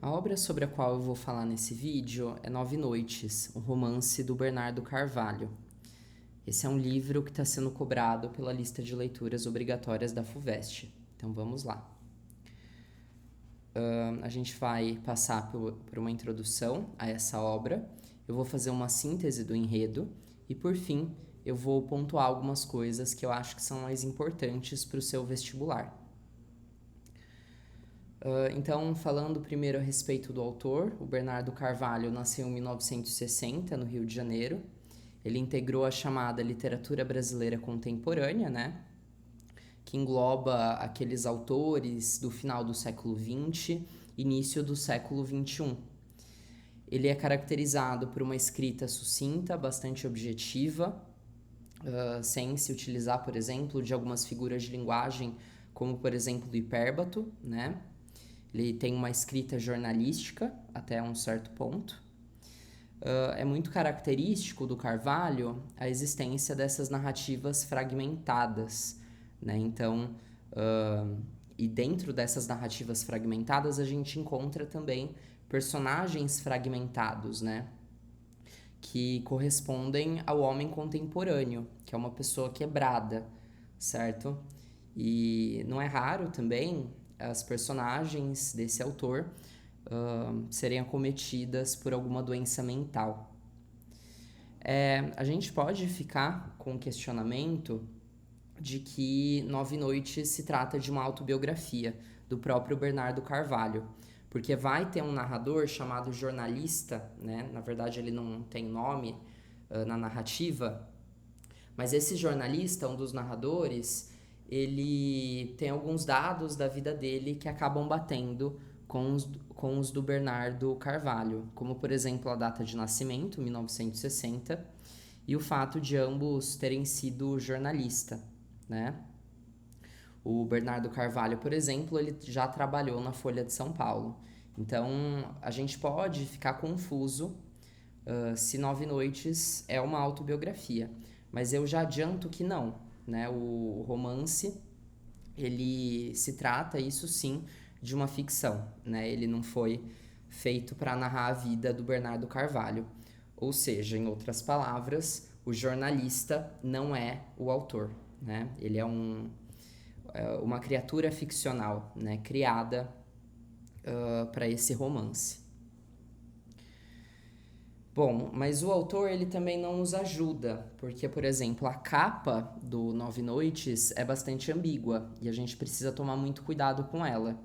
A obra sobre a qual eu vou falar nesse vídeo é Nove Noites, um romance do Bernardo Carvalho. Esse é um livro que está sendo cobrado pela lista de leituras obrigatórias da FUVEST. Então vamos lá. A gente vai passar por uma introdução a essa obra, eu vou fazer uma síntese do enredo e, por fim, eu vou pontuar algumas coisas que eu acho que são mais importantes para o seu vestibular. Então, falando primeiro a respeito do autor, o Bernardo Carvalho nasceu em 1960, no Rio de Janeiro. Ele integrou a chamada literatura brasileira contemporânea, né? Que engloba aqueles autores do final do século XX, início do século XXI. Ele é caracterizado por uma escrita sucinta, bastante objetiva, sem se utilizar, por exemplo, de algumas figuras de linguagem, como, por exemplo, o hipérbato, né? Ele tem uma escrita jornalística até um certo ponto. É muito característico do Carvalho a existência dessas narrativas fragmentadas, né? Então, e dentro dessas narrativas fragmentadas a gente encontra também personagens fragmentados, né? Que correspondem ao homem contemporâneo, que é uma pessoa quebrada, certo? E não é raro também as personagens desse autor serem acometidas por alguma doença mental. A gente pode ficar com o questionamento de que Nove Noites se trata de uma autobiografia do próprio Bernardo Carvalho, porque vai ter um narrador chamado jornalista, né? Na verdade ele não tem nome na narrativa, mas esse jornalista, um dos narradores, ele tem alguns dados da vida dele que acabam batendo com os do Bernardo Carvalho, como, por exemplo, a data de nascimento, 1960, e o fato de ambos terem sido jornalista, né? O Bernardo Carvalho, por exemplo, ele já trabalhou na Folha de São Paulo. Então, a gente pode ficar confuso se Nove Noites é uma autobiografia. Mas eu já adianto que não, né? O romance, ele se trata, isso sim, de uma ficção, né? Ele não foi feito para narrar a vida do Bernardo Carvalho. Ou seja, em outras palavras, o jornalista não é o autor, né? Ele é uma criatura ficcional, né? Criada para esse romance. Bom, mas o autor ele também não nos ajuda, porque, por exemplo, a capa do Nove Noites é bastante ambígua e a gente precisa tomar muito cuidado com ela,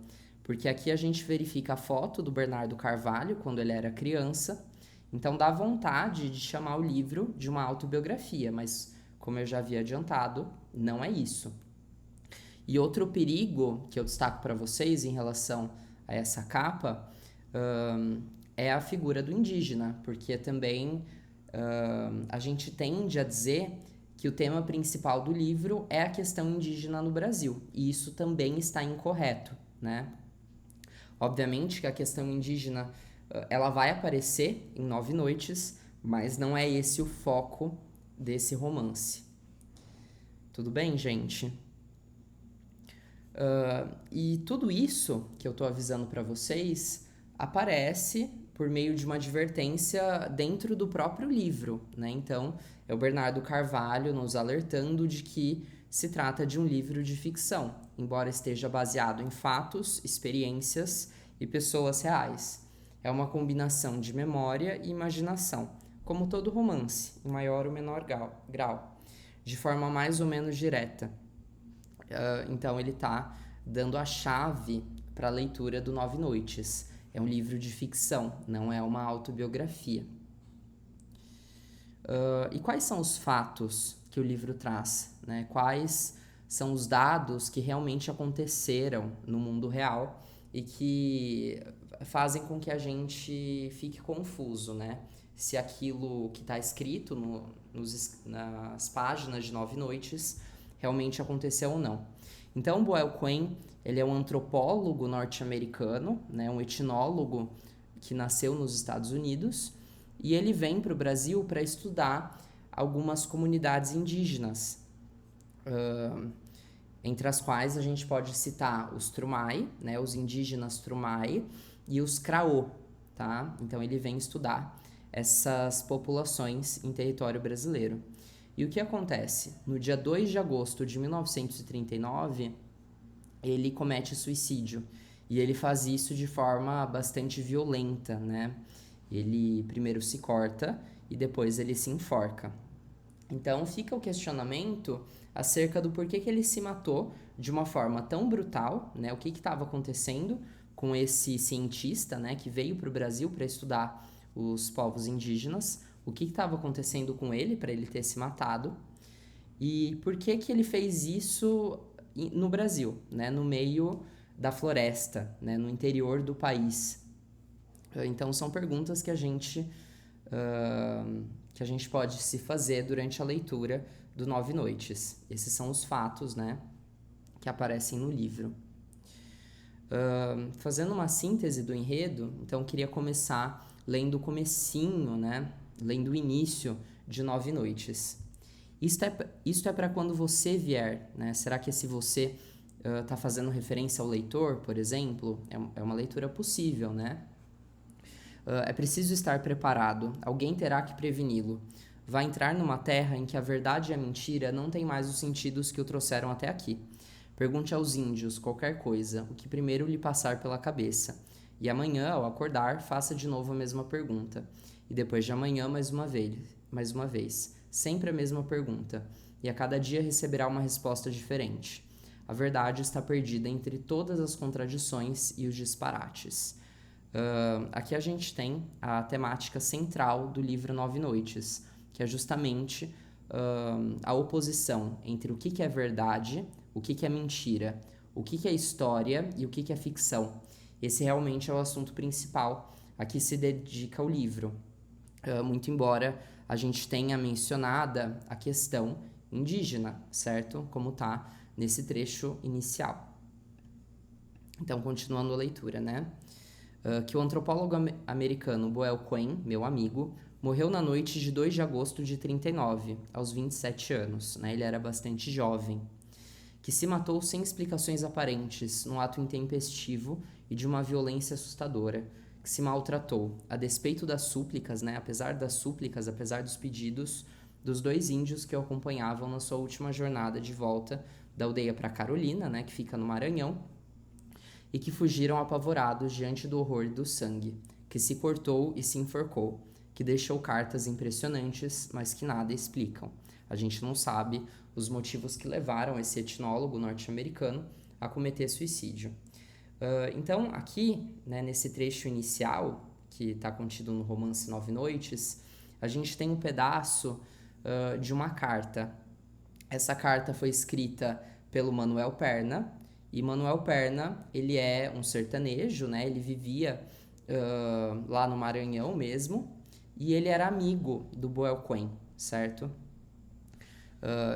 porque aqui a gente verifica a foto do Bernardo Carvalho quando ele era criança, então dá vontade de chamar o livro de uma autobiografia, mas como eu já havia adiantado, não é isso. E outro perigo que eu destaco para vocês em relação a essa capa é a figura do indígena, porque também a gente tende a dizer que o tema principal do livro é a questão indígena no Brasil, e isso também está incorreto, né? Obviamente que a questão indígena ela vai aparecer em Nove Noites, mas não é esse o foco desse romance. Tudo bem, gente? E tudo isso que eu estou avisando para vocês aparece por meio de uma advertência dentro do próprio livro, né? Então, é o Bernardo Carvalho nos alertando de que se trata de um livro de ficção, embora esteja baseado em fatos, experiências e pessoas reais. É uma combinação de memória e imaginação, como todo romance, em maior ou menor grau, de forma mais ou menos direta. Então ele está dando a chave para a leitura do Nove Noites. É um livro de ficção, não é uma autobiografia. E quais são os fatos que o livro traz, né? Quais são os dados que realmente aconteceram no mundo real e que fazem com que a gente fique confuso, né? Se aquilo que está escrito nas páginas de Nove Noites realmente aconteceu ou não. Então, Boel Cohen, ele é um antropólogo norte-americano, né, um etnólogo que nasceu nos Estados Unidos, e ele vem para o Brasil para estudar algumas comunidades indígenas, entre as quais a gente pode citar os Trumai, né, os indígenas Trumai, e os Craô, tá? Então ele vem estudar essas populações em território brasileiro. E o que acontece? No dia 2 de agosto de 1939, ele comete suicídio. E ele faz isso de forma bastante violenta, né? Ele primeiro se corta e depois ele se enforca. Então fica o questionamento acerca do porquê que ele se matou de uma forma tão brutal, né? O que estava acontecendo com esse cientista, né, que veio para o Brasil para estudar os povos indígenas, o que estava acontecendo com ele para ele ter se matado e por que que ele fez isso no Brasil, né, no meio da floresta, né, no interior do país. Então são perguntas que a gente pode se fazer durante a leitura do Nove Noites. Esses são os fatos, né, que aparecem no livro. Fazendo uma síntese do enredo, então queria começar lendo o comecinho, né, lendo o início de Nove Noites. Isto é para quando você vier, né? Será que esse você está fazendo referência ao leitor, por exemplo? É uma leitura possível, né? É preciso estar preparado. Alguém terá que preveni-lo. Vai entrar numa terra em que a verdade e a mentira não têm mais os sentidos que o trouxeram até aqui. Pergunte aos índios qualquer coisa, o que primeiro lhe passar pela cabeça. E amanhã, ao acordar, faça de novo a mesma pergunta. E depois de amanhã, mais uma vez. Sempre a mesma pergunta. E a cada dia receberá uma resposta diferente. A verdade está perdida entre todas as contradições e os disparates. Aqui a gente tem a temática central do livro Nove Noites, que é justamente a oposição entre o que é verdade, o que é mentira, o que é história e o que é ficção. Esse realmente é o assunto principal a que se dedica o livro. Muito embora a gente tenha mencionada a questão indígena, certo? Como está nesse trecho inicial. Então, continuando a leitura, né? Que o antropólogo americano Boel Quinn, meu amigo, morreu na noite de 2 de agosto de 39, aos 27 anos, né? Ele era bastante jovem. Que se matou sem explicações aparentes, num ato intempestivo e de uma violência assustadora, que se maltratou, a despeito das súplicas, né? Apesar dos pedidos dos 2 índios que o acompanhavam na sua última jornada de volta da aldeia para Carolina, né? Que fica no Maranhão, e que fugiram apavorados diante do horror do sangue, que se cortou e se enforcou, que deixou cartas impressionantes, mas que nada explicam. A gente não sabe os motivos que levaram esse etnólogo norte-americano a cometer suicídio. Então, aqui, né, nesse trecho inicial, que está contido no romance Nove Noites, a gente tem um pedaço de uma carta. Essa carta foi escrita pelo Manuel Perna, e Manuel Perna, ele é um sertanejo, né? Ele vivia lá no Maranhão mesmo, e ele era amigo do Boel Quinn, certo?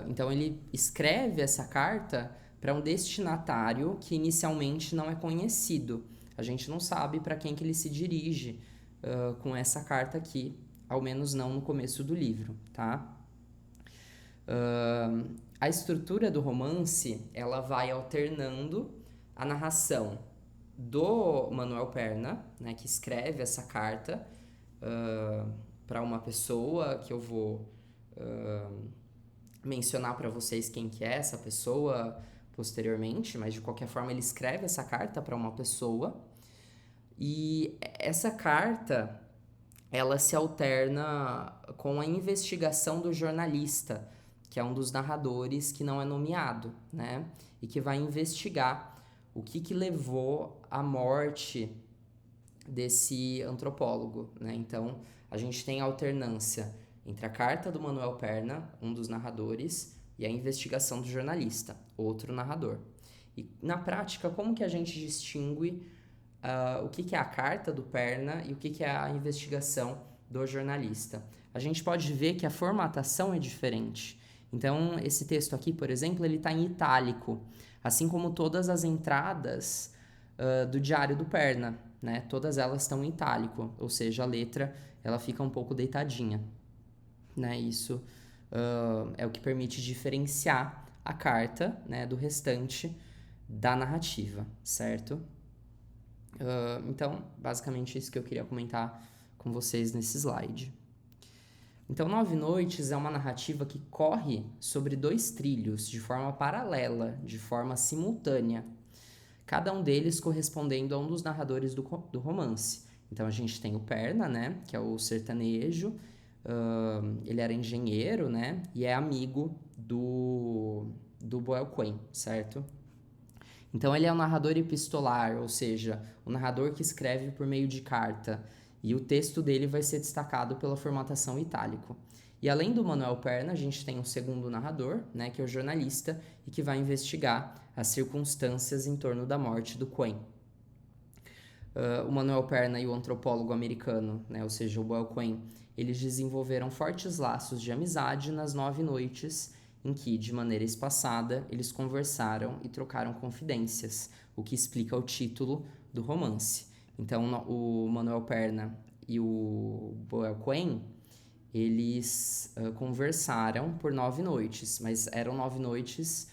Então ele escreve essa carta para um destinatário que inicialmente não é conhecido. A gente não sabe para quem que ele se dirige com essa carta aqui, ao menos não no começo do livro, tá? A estrutura do romance, ela vai alternando a narração do Manuel Perna, né, que escreve essa carta para uma pessoa que eu vou mencionar para vocês quem que é essa pessoa posteriormente, mas de qualquer forma ele escreve essa carta para uma pessoa e essa carta ela se alterna com a investigação do jornalista, que é um dos narradores que não é nomeado, né? E que vai investigar o que levou à morte desse antropólogo, né? Então, a gente tem a alternância entre a carta do Manuel Perna, um dos narradores, e a investigação do jornalista, outro narrador. E, na prática, como que a gente distingue o que é a carta do Perna e o que é a investigação do jornalista? A gente pode ver que a formatação é diferente. Então, esse texto aqui, por exemplo, ele está em itálico, assim como todas as entradas do diário do Perna, né? Todas elas estão em itálico, ou seja, a letra ela fica um pouco deitadinha, né? Isso é o que permite diferenciar a carta, né, do restante da narrativa, certo? Então, basicamente isso que eu queria comentar com vocês nesse slide. Então, Nove Noites é uma narrativa que corre sobre 2 trilhos, de forma paralela, de forma simultânea, cada um deles correspondendo a um dos narradores do romance. Então, a gente tem o Perna, né, que é o sertanejo, ele era engenheiro, né, e é amigo do Boel Quinn, certo? Então ele é um narrador epistolar, ou seja, o narrador que escreve por meio de carta, e o texto dele vai ser destacado pela formatação itálico. E além do Manuel Perna, a gente tem um segundo narrador, né, que é o jornalista, e que vai investigar as circunstâncias em torno da morte do Quinn. O Manuel Perna e o antropólogo americano, né, ou seja, o Boel Quinn, eles desenvolveram fortes laços de amizade nas 9 noites em que, de maneira espaçada, eles conversaram e trocaram confidências, o que explica o título do romance. Então, o Manuel Perna e o Boel Quinn, eles conversaram por 9 noites, mas eram 9 noites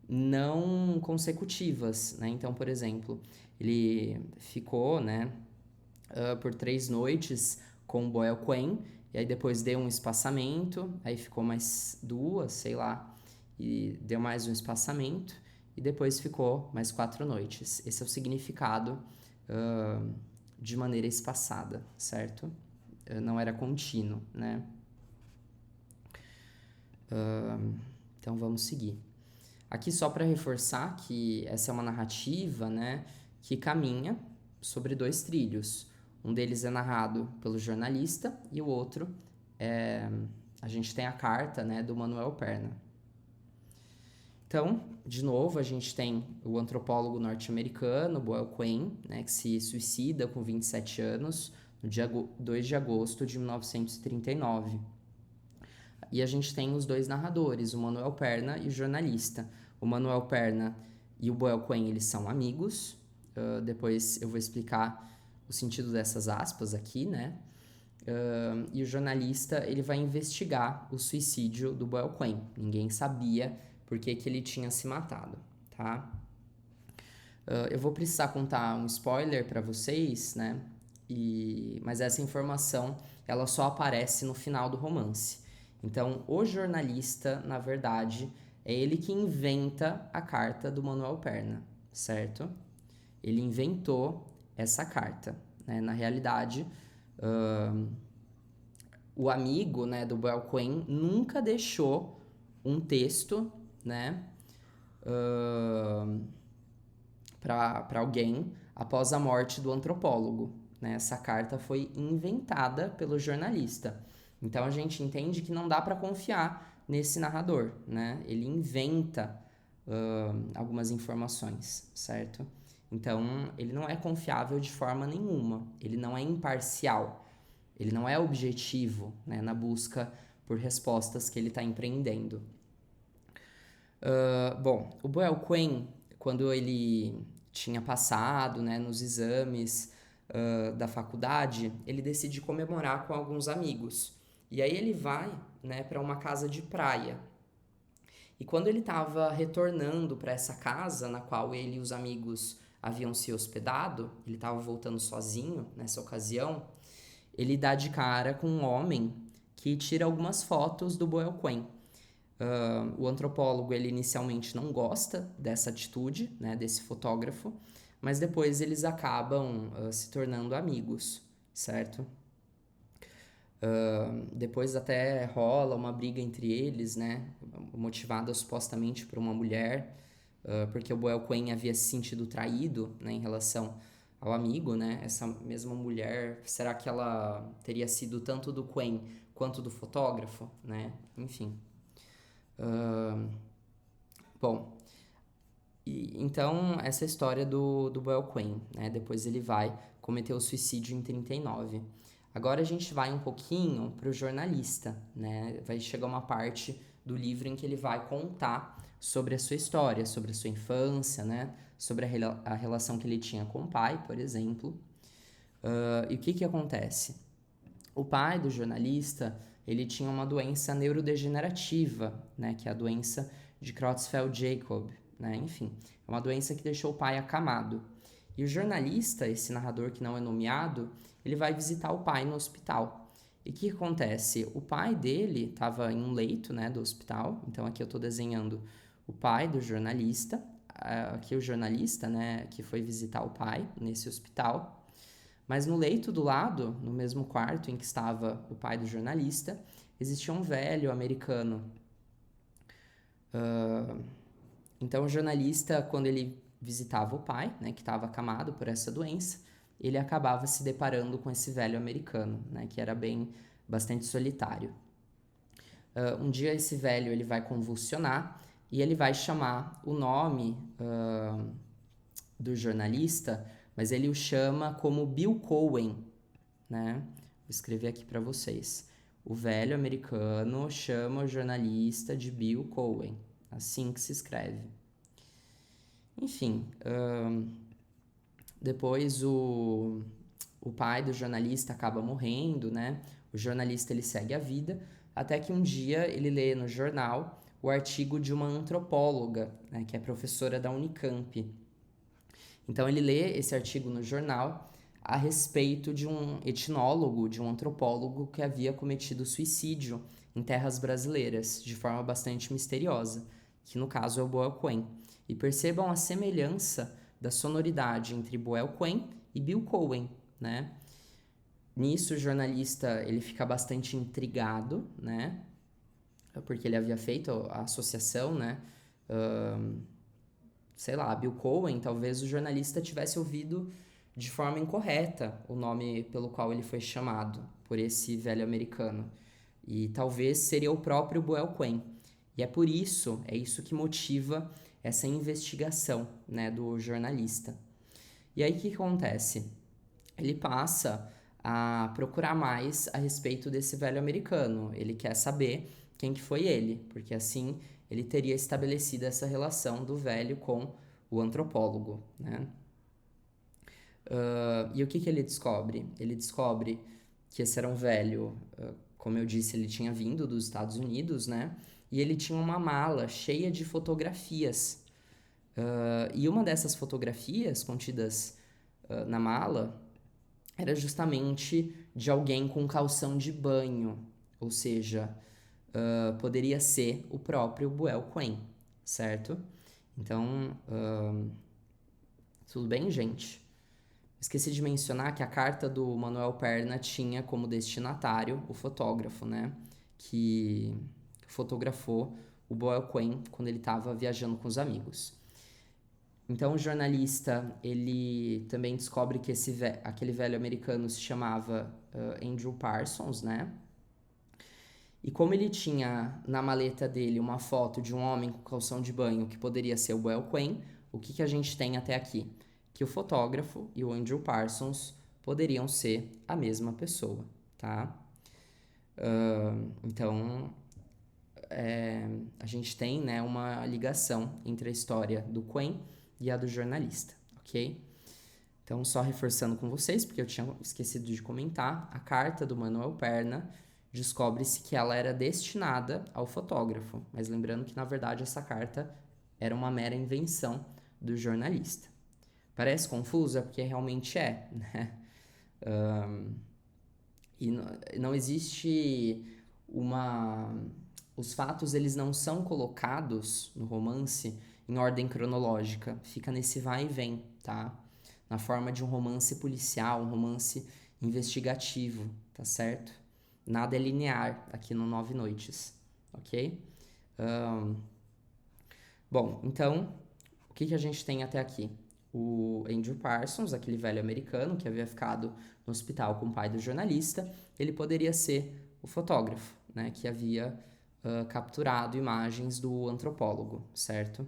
não consecutivas, né? Então, por exemplo, ele ficou, né, por 3 noites com o Boel Quinn, e aí depois deu um espaçamento, aí ficou mais 2, sei lá, e deu mais um espaçamento, e depois ficou mais 4 noites. Esse é o significado de maneira espaçada, certo? Não era contínuo, né? Então vamos seguir. Aqui só para reforçar que essa é uma narrativa, né, que caminha sobre 2 trilhos. Um deles é narrado pelo jornalista e o outro a gente tem a carta, né, do Manuel Perna. Então, de novo, a gente tem o antropólogo norte-americano, Boel Quinn, né, que se suicida com 27 anos no dia 2 de agosto de 1939. E a gente tem os 2 narradores, o Manuel Perna e o jornalista. O Manuel Perna e o Boel Quinn, eles são amigos. Depois eu vou explicar o sentido dessas aspas aqui, né? E o jornalista, ele vai investigar o suicídio do Boel Quinn. Ninguém sabia por que ele tinha se matado, tá? Eu vou precisar contar um spoiler para vocês, né? Mas essa informação, ela só aparece no final do romance. Então, o jornalista, na verdade, é ele que inventa a carta do Manuel Perna, certo? Ele inventou essa carta, né? Na realidade, o amigo, né, do Boel Quinn nunca deixou um texto, né, para alguém após a morte do antropólogo, né? Essa carta foi inventada pelo jornalista. Então a gente entende que não dá para confiar nesse narrador, né? Ele inventa algumas informações, certo? Então ele não é confiável de forma nenhuma, ele não é imparcial, ele não é objetivo, né, na busca por respostas que ele está empreendendo. Bom, o Boel Quinn, quando ele tinha passado, né, nos exames da faculdade, ele decide comemorar com alguns amigos. E aí ele vai, né, para uma casa de praia. E quando ele estava retornando para essa casa na qual ele e os amigos haviam se hospedado, ele estava voltando sozinho nessa ocasião, ele dá de cara com um homem que tira algumas fotos do Boel Quinn. O antropólogo, ele inicialmente não gosta dessa atitude, né, desse fotógrafo, mas depois eles acabam se tornando amigos, certo? Depois até rola uma briga entre eles, né, motivada supostamente por uma mulher, porque o Boel Quinn havia se sentido traído, né, em relação ao amigo, né? Essa mesma mulher, será que ela teria sido tanto do Quinn quanto do fotógrafo, né? Enfim. Bom, então essa é a história do Boel Quinn, né? Depois ele vai cometer o suicídio em 39. Agora a gente vai um pouquinho para o jornalista, né? Vai chegar uma parte do livro em que ele vai contar sobre a sua história, sobre a sua infância, né? Sobre a relação que ele tinha com o pai, por exemplo. E o que acontece? O pai do jornalista, ele tinha uma doença neurodegenerativa, né? Que é a doença de Creutzfeldt-Jakob, né? Enfim, é uma doença que deixou o pai acamado. E o jornalista, esse narrador que não é nomeado, ele vai visitar o pai no hospital. E o que acontece? O pai dele estava em um leito, né, do hospital. Então aqui eu estou desenhando o pai do jornalista. Aqui o jornalista, né, que foi visitar o pai nesse hospital. Mas no leito do lado, no mesmo quarto em que estava o pai do jornalista, existia um velho americano. Então o jornalista, quando ele visitava o pai, né, que estava acamado por essa doença, ele acabava se deparando com esse velho americano, né, que era bastante solitário. Um dia esse velho ele vai convulsionar e ele vai chamar o nome do jornalista, mas ele o chama como Bill Cohen, né? Vou escrever aqui para vocês. O velho americano chama o jornalista de Bill Cohen, assim que se escreve. Enfim, depois o pai do jornalista acaba morrendo, né? O jornalista ele segue a vida, até que um dia ele lê no jornal o artigo de uma antropóloga, né, que é professora da Unicamp. Então ele lê esse artigo no jornal a respeito de um etnólogo, de um antropólogo que havia cometido suicídio em terras brasileiras, de forma bastante misteriosa, que no caso é o Boel Cohen. E percebam a semelhança da sonoridade entre Boel Cohen e Bill Cohen, né? Nisso o jornalista ele fica bastante intrigado, né? Porque ele havia feito a associação, né? Sei lá, Bill Cohen, talvez o jornalista tivesse ouvido de forma incorreta o nome pelo qual ele foi chamado por esse velho americano. E talvez seria o próprio Boel Cohen. E é isso que motiva essa investigação, né, do jornalista. E aí o que acontece? Ele passa a procurar mais a respeito desse velho americano. Ele quer saber quem que foi ele, porque assim ele teria estabelecido essa relação do velho com o antropólogo, né? E o que ele descobre? Ele descobre que esse era um velho, como eu disse, ele tinha vindo dos Estados Unidos, né? E ele tinha uma mala cheia de fotografias. E uma dessas fotografias contidas na mala era justamente de alguém com calção de banho, ou seja, poderia ser o próprio Boel Cohen, certo? Então, tudo bem, gente? Esqueci de mencionar que a carta do Manuel Perna tinha como destinatário o fotógrafo, né? Que fotografou o Boel Cohen quando ele estava viajando com os amigos. Então o jornalista ele também descobre que aquele velho americano se chamava Andrew Parsons, né? E como ele tinha na maleta dele uma foto de um homem com calção de banho que poderia ser o Boel Cohen, o que a gente tem até aqui? Que o fotógrafo e o Andrew Parsons poderiam ser a mesma pessoa, tá? Então, a gente tem, né, uma ligação entre a história do Cohen e a do jornalista, ok? Então, só reforçando com vocês, porque eu tinha esquecido de comentar, a carta do Manuel Perna descobre-se que ela era destinada ao fotógrafo, mas lembrando que, na verdade, essa carta era uma mera invenção do jornalista. Parece confuso? É porque realmente é, né? E não existe uma... Os fatos, eles não são colocados no romance em ordem cronológica. Fica nesse vai e vem, tá? Na forma de um romance policial, um romance investigativo, tá certo? Nada é linear aqui no Nove Noites, ok? Bom, então, o que a gente tem até aqui? O Andrew Parsons, aquele velho americano que havia ficado no hospital com o pai do jornalista, ele poderia ser o fotógrafo, né, que havia capturado imagens do antropólogo, certo?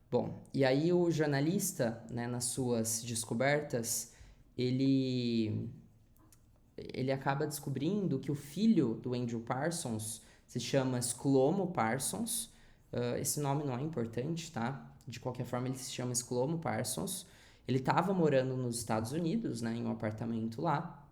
Bom, e aí o jornalista, né, nas suas descobertas, ele acaba descobrindo que o filho do Andrew Parsons se chama Shlomo Parsons. Esse nome não é importante, tá? De qualquer forma, ele se chama Shlomo Parsons. Ele estava morando nos Estados Unidos, né, em um apartamento lá.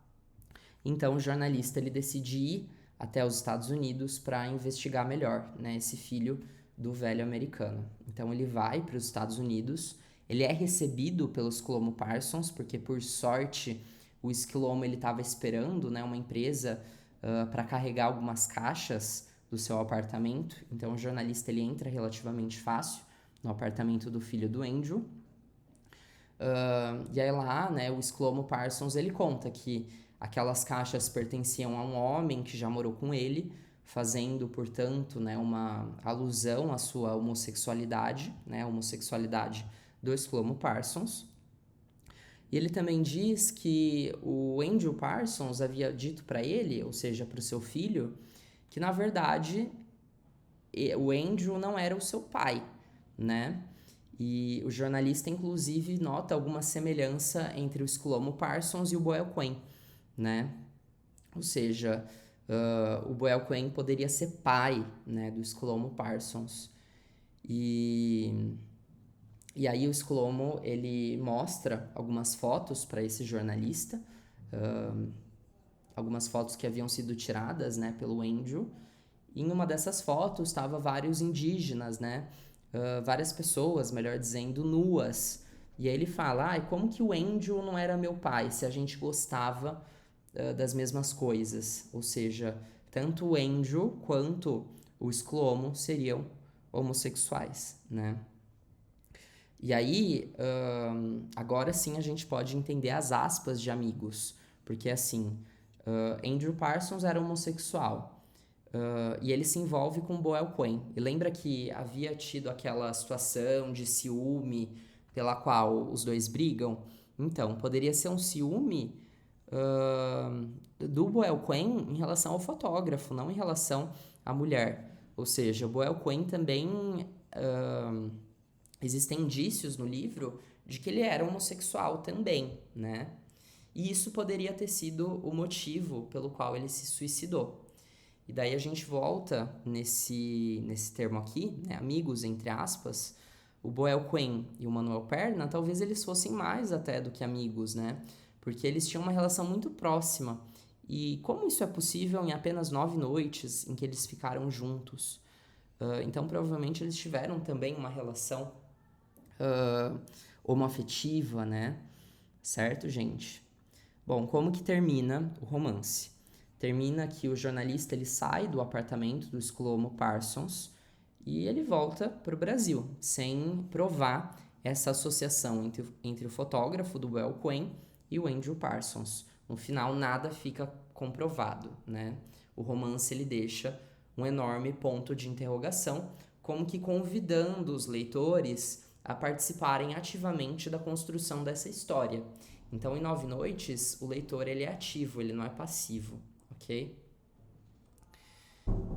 Então, o jornalista ele decide ir até os Estados Unidos para investigar melhor, né, esse filho do velho americano. Então, ele vai para os Estados Unidos, Ele é recebido pelo Esquilomo Parsons, porque por sorte o Esquilomo ele estava esperando, né, uma empresa para carregar algumas caixas do seu apartamento. Então o jornalista ele entra relativamente fácil no apartamento do filho do Andrew. E aí lá, né, o Esquilomo Parsons ele conta que aquelas caixas pertenciam a um homem que já morou com ele, fazendo, portanto, né, uma alusão à sua homossexualidade, né, a homossexualidade do Esquilomo Parsons. E ele também diz que o Andrew Parsons havia dito para ele, ou seja, para o seu filho, que na verdade o Andrew não era o seu pai, né? E o jornalista, inclusive, nota alguma semelhança entre o Esquilomo Parsons e o Boyle Quinn, né? Ou seja, o Boyle Quinn poderia ser pai, né, do Esquilomo Parsons. E aí o Esquilomo, ele mostra algumas fotos para esse jornalista, algumas fotos que haviam sido tiradas, né, pelo Andrew. E em uma dessas fotos estava vários indígenas, né, várias pessoas, melhor dizendo, nuas. E aí ele fala, como que o Andrew não era meu pai, se a gente gostava das mesmas coisas? Ou seja, tanto o Andrew quanto o Esquilomo seriam homossexuais, né? E aí, agora sim a gente pode entender as aspas de amigos. Porque assim, Andrew Parsons era homossexual. E ele se envolve com Boyle Quinn. E lembra que havia tido aquela situação de ciúme pela qual os dois brigam? Então, poderia ser um ciúme do Boyle Quinn em relação ao fotógrafo, não em relação à mulher. Ou seja, o Boyle Quinn também... existem indícios no livro de que ele era homossexual também, né? E isso poderia ter sido o motivo pelo qual ele se suicidou. E daí a gente volta nesse termo aqui, né, amigos, entre aspas. O Boyle Quinn e o Manuel Perna, talvez eles fossem mais até do que amigos, né? Porque eles tinham uma relação muito próxima. E como isso é possível em apenas 9 noites em que eles ficaram juntos? Então, provavelmente, eles tiveram também uma relação homoafetiva, né? Certo, gente? Bom, como que termina o romance? Termina que o jornalista ele sai do apartamento do Esquilomo Parsons e ele volta para o Brasil, sem provar essa associação entre o fotógrafo do Boyle Quinn e o Andrew Parsons. No final, nada fica comprovado, né? O romance ele deixa um enorme ponto de interrogação, como que convidando os leitores a participarem ativamente da construção dessa história. Então, em 9 noites, o leitor ele é ativo, ele não é passivo, ok?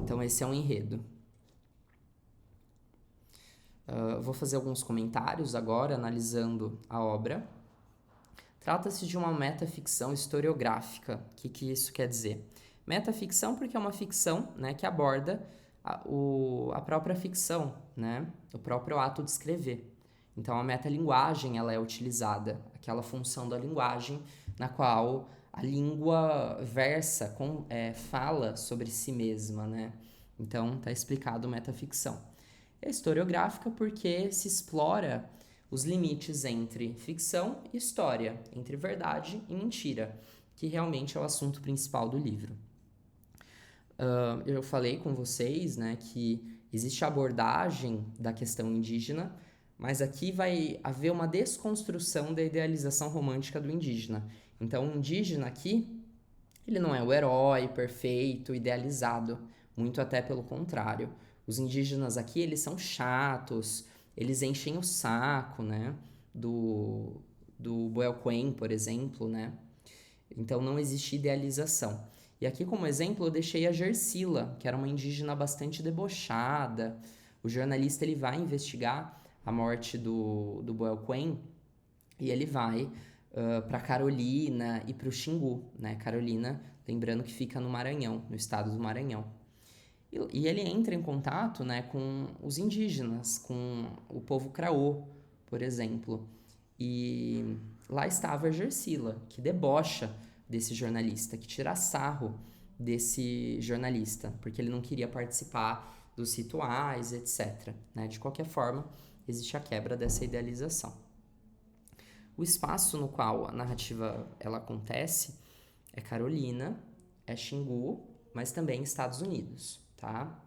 Então, esse é um enredo. Vou fazer alguns comentários agora, analisando a obra. Trata-se de uma metaficção historiográfica. O que isso quer dizer? Metaficção porque é uma ficção, né, que aborda a própria ficção, né, o próprio ato de escrever. Então, a metalinguagem ela é utilizada, aquela função da linguagem na qual a língua versa, fala sobre si mesma, né? Então, está explicado metaficção. É historiográfica porque se explora os limites entre ficção e história, entre verdade e mentira, que realmente é o assunto principal do livro. Eu falei com vocês, né, que existe a abordagem da questão indígena, mas aqui vai haver uma desconstrução da idealização romântica do indígena. Então, o indígena aqui, ele não é o herói perfeito, idealizado, muito até pelo contrário. Os indígenas aqui, eles são chatos, eles enchem o saco, né, do Boyle Quinn, por exemplo, né? Então, não existe idealização. E aqui, como exemplo, eu deixei a Gersila, que era uma indígena bastante debochada. O jornalista ele vai investigar a morte do Boyle Quinn e ele vai para Carolina e para o Xingu, né? Carolina, lembrando que fica no Maranhão, no estado do Maranhão. E ele entra em contato, né, com os indígenas, com o povo Craô, por exemplo. E lá estava a Gersila, que debocha desse jornalista, que tira sarro desse jornalista, porque ele não queria participar dos rituais, etc. Né? De qualquer forma, existe a quebra dessa idealização. O espaço no qual a narrativa ela acontece é Carolina, é Xingu, mas também Estados Unidos, tá?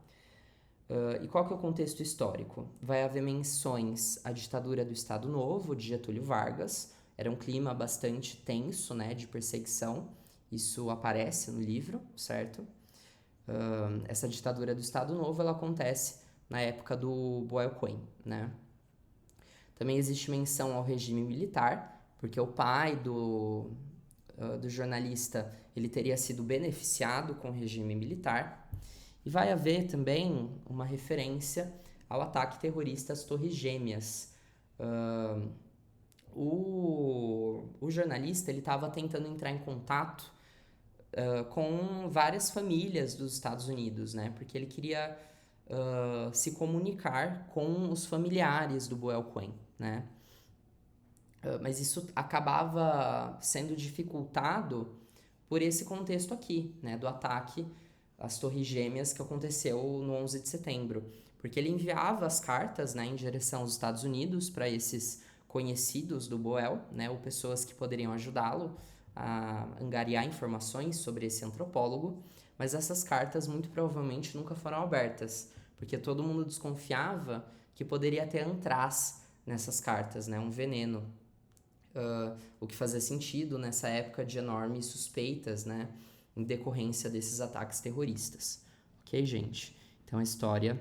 E qual que é o contexto histórico? Vai haver menções à ditadura do Estado Novo, de Getúlio Vargas. Era um clima bastante tenso, né, de perseguição. Isso aparece no livro, certo? Essa ditadura do Estado Novo, ela acontece na época do Boelquém, né? Também existe menção ao regime militar, porque o pai do jornalista, ele teria sido beneficiado com o regime militar. E vai haver também uma referência ao ataque terrorista às Torres Gêmeas. O jornalista ele estava tentando entrar em contato com várias famílias dos Estados Unidos, né? Porque ele queria se comunicar com os familiares do Boelquém, né? Mas isso acabava sendo dificultado por esse contexto aqui, né? Do ataque às Torres Gêmeas que aconteceu no 11 de setembro. Porque ele enviava as cartas, né, em direção aos Estados Unidos para esses conhecidos do Boel, né? Ou pessoas que poderiam ajudá-lo a angariar informações sobre esse antropólogo, mas essas cartas muito provavelmente nunca foram abertas, porque todo mundo desconfiava que poderia ter antraz nessas cartas, né, um veneno, o que fazia sentido nessa época de enormes suspeitas, né, em decorrência desses ataques terroristas. Ok, gente? Então a história,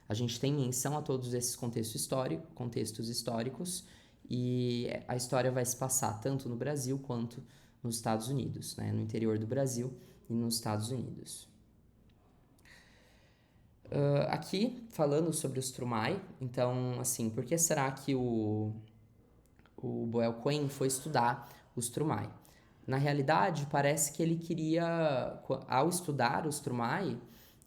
a gente tem menção a todos esses contextos históricos, e a história vai se passar tanto no Brasil quanto nos Estados Unidos, né? No interior do Brasil e nos Estados Unidos. Aqui, falando sobre os Trumai, então, assim, por que será que o Boelquém foi estudar os Trumai? Na realidade, parece que ele queria, ao estudar os Trumai,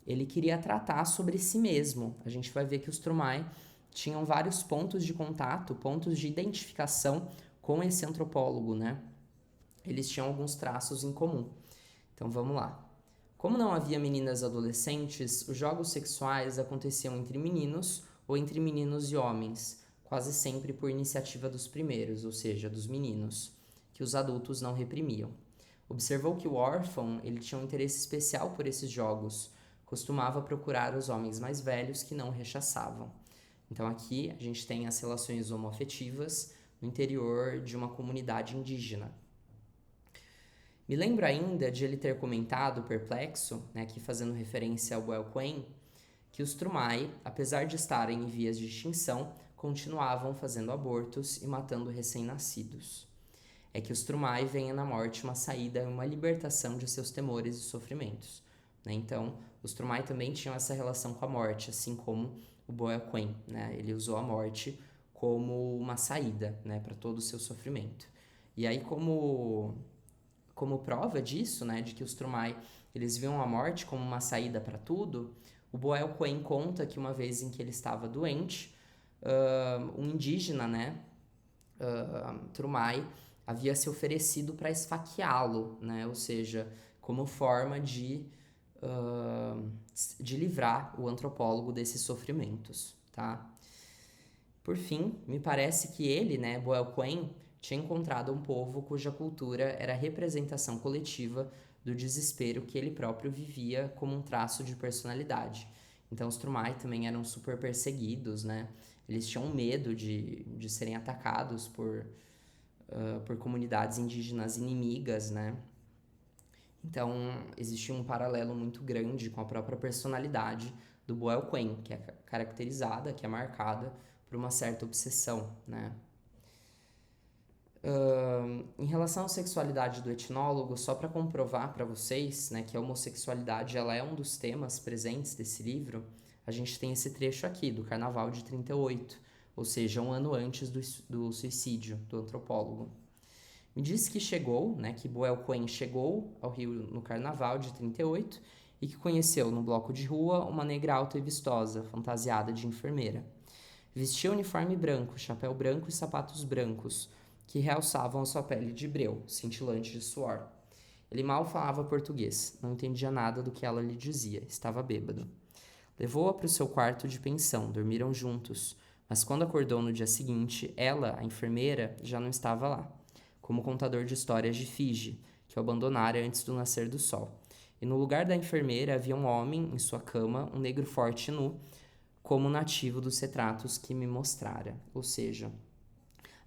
ele queria tratar sobre si mesmo. A gente vai ver que os Trumai tinham vários pontos de contato, pontos de identificação com esse antropólogo, né? Eles tinham alguns traços em comum. Então vamos lá. Como não havia meninas adolescentes, os jogos sexuais aconteciam entre meninos ou entre meninos e homens, quase sempre por iniciativa dos primeiros, ou seja, dos meninos, que os adultos não reprimiam. Observou que o órfão ele tinha um interesse especial por esses jogos, costumava procurar os homens mais velhos que não o rechaçavam. Então aqui a gente tem as relações homoafetivas no interior de uma comunidade indígena. Me lembro ainda de ele ter comentado, perplexo, né, aqui fazendo referência ao Boelquém, que os Trumai, apesar de estarem em vias de extinção, continuavam fazendo abortos e matando recém-nascidos. É que os Trumai veem na morte uma saída e uma libertação de seus temores e sofrimentos. Né? Então, os Trumai também tinham essa relação com a morte, assim como o Boelquém, né? Ele usou a morte como uma saída, né, para todo o seu sofrimento. E aí, como prova disso, né, de que os Trumai eles viam a morte como uma saída para tudo, o Boelquém conta que uma vez em que ele estava doente, um indígena, né, Trumai, havia se oferecido para esfaqueá-lo, né, ou seja, como forma de livrar o antropólogo desses sofrimentos, tá? Por fim, me parece que ele, né, Boelquém, tinha encontrado um povo cuja cultura era a representação coletiva do desespero que ele próprio vivia como um traço de personalidade. Então os Trumai também eram super perseguidos, né? Eles tinham medo de serem atacados por comunidades indígenas inimigas, né? Então existe um paralelo muito grande com a própria personalidade do Boelquém, que é caracterizada, que é marcada por uma certa obsessão, né? Em relação à sexualidade do etnólogo, só para comprovar para vocês, né, que a homossexualidade ela é um dos temas presentes desse livro, a gente tem esse trecho aqui do Carnaval de 38, ou seja, um ano antes do suicídio do antropólogo. Me disse que chegou, né, que Boelquém chegou ao Rio no Carnaval de 38 e que conheceu no bloco de rua uma negra alta e vistosa, fantasiada de enfermeira. Vestia uniforme branco, chapéu branco e sapatos brancos, que realçavam a sua pele de breu, cintilante de suor. Ele mal falava português, não entendia nada do que ela lhe dizia, estava bêbado. Levou-a para o seu quarto de pensão, dormiram juntos, Mas quando acordou no dia seguinte, ela, a enfermeira, já não estava lá, como contador de histórias de Fiji, que o abandonara antes do nascer do sol. E no lugar da enfermeira havia um homem em sua cama, um negro forte e nu, como nativo dos retratos que me mostrara. Ou seja,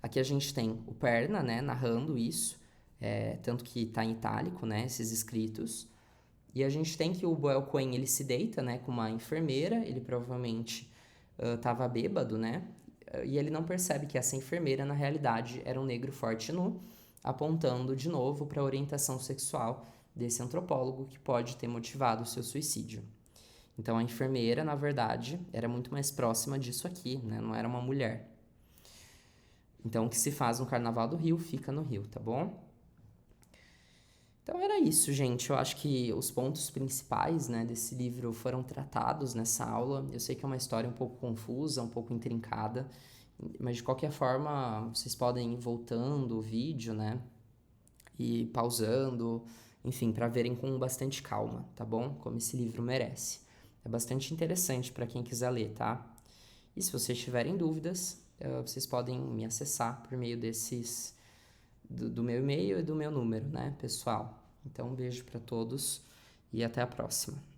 aqui a gente tem o Perna, né, narrando isso, tanto que está em itálico, né, esses escritos. E a gente tem que o Boel Cohen, ele se deita, né, com uma enfermeira, ele provavelmente estava bêbado, né, e ele não percebe que essa enfermeira, na realidade, era um negro forte e nu, apontando de novo para a orientação sexual desse antropólogo que pode ter motivado o seu suicídio. Então a enfermeira, na verdade, era muito mais próxima disso aqui, né, não era uma mulher. Então o que se faz no Carnaval do Rio, fica no Rio, tá bom? Então era isso, gente. Eu acho que os pontos principais, né, desse livro foram tratados nessa aula. Eu sei que é uma história um pouco confusa, um pouco intrincada, mas de qualquer forma vocês podem ir voltando o vídeo, né, e pausando, enfim, para verem com bastante calma, tá bom? Como esse livro merece. É bastante interessante para quem quiser ler, tá? E se vocês tiverem dúvidas, vocês podem me acessar por meio do meu e-mail e do meu número, né, pessoal? Então, um beijo para todos e até a próxima.